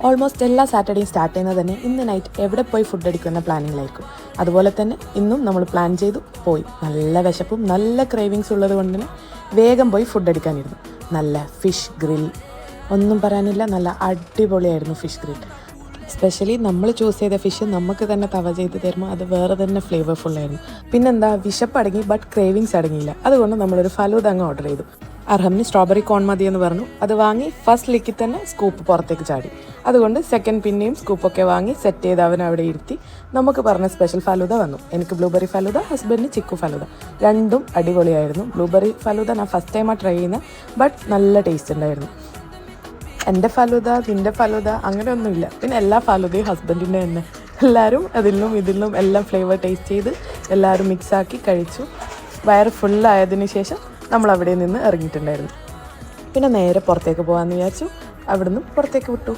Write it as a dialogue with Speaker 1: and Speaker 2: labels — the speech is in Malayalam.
Speaker 1: ഓൾമോസ്റ്റ് എല്ലാ സാറ്റർഡേയും സ്റ്റാർട്ട് ചെയ്യുന്നത് തന്നെ ഇന്ന് നൈറ്റ് എവിടെ പോയി ഫുഡ് അടിക്കുന്ന പ്ലാനിങ്ങിലായിരിക്കും. അതുപോലെ തന്നെ ഇന്നും നമ്മൾ പ്ലാൻ ചെയ്തു പോയി. നല്ല വിശപ്പും നല്ല ക്രേവിങ്സ് ഉള്ളത് കൊണ്ട് തന്നെ വേഗം പോയി ഫുഡ് അടിക്കാനിരുന്നു. നല്ല ഫിഷ് ഗ്രിൽ, ഒന്നും പറയാനില്ല, നല്ല അടിപൊളിയായിരുന്നു ഫിഷ് ഗ്രിൽ. സ്പെഷ്യലി നമ്മൾ ചൂസ് ചെയ്ത ഫിഷ് നമുക്ക് തന്നെ തവ ചെയ്ത് തരുമ്പോൾ അത് വേറെ തന്നെ ഫ്ലേവർഫുള്ളായിരുന്നു. പിന്നെന്താ, വിശപ്പ് അടങ്ങി ബട്ട് ക്രേവിങ്സ് അടങ്ങിയില്ല. അതുകൊണ്ട് നമ്മളൊരു ഫലൂദ അങ്ങ് ഓർഡർ ചെയ്തു. അർഹമിന് സ്ട്രോബെറി കോൺ മതി എന്ന് പറഞ്ഞു. അത് വാങ്ങി ഫസ്റ്റ് ലിക്കിൽ തന്നെ സ്കൂപ്പ് പുറത്തേക്ക് ചാടി. അതുകൊണ്ട് സെക്കൻഡ് പിന്നെയും സ്കൂപ്പൊക്കെ വാങ്ങി സെറ്റ് ചെയ്ത് അവൻ അവിടെ ഇരുത്തി നമുക്ക് പറഞ്ഞ സ്പെഷ്യൽ ഫലൂദ വന്നു. എനിക്ക് ബ്ലൂബെറി ഫലൂദ, ഹസ്ബൻഡിന് ചിക്കു ഫലൂദ. രണ്ടും അടിപൊളിയായിരുന്നു. ബ്ലൂബെറി ഫലൂദ ഞാൻ ഫസ്റ്റ് ടൈമാണ് ട്രൈ ചെയ്യുന്നത്, ബട്ട് നല്ല ടേസ്റ്റ് ഉണ്ടായിരുന്നു. എൻ്റെ ഫലൂദ, നിൻ്റെ ഫലൂദ അങ്ങനെയൊന്നുമില്ല. പിന്നെ എല്ലാ ഫലൂദയും ഹസ്ബൻഡിൻ്റെ തന്നെ. എല്ലാവരും അതിലും ഇതിലും എല്ലാം ഫ്ലേവർ ടേസ്റ്റ് ചെയ്ത് എല്ലാവരും മിക്സാക്കി കഴിച്ചു. വയറ് ഫുള്ളായതിനു ശേഷം നമ്മൾ അവിടെ നിന്ന് ഇറങ്ങിയിട്ടുണ്ടായിരുന്നു. പിന്നെ നേരെ പുറത്തേക്ക് പോകാമെന്ന് വിചാരിച്ചു. അവിടുന്ന് പുറത്തേക്ക് വിട്ടു.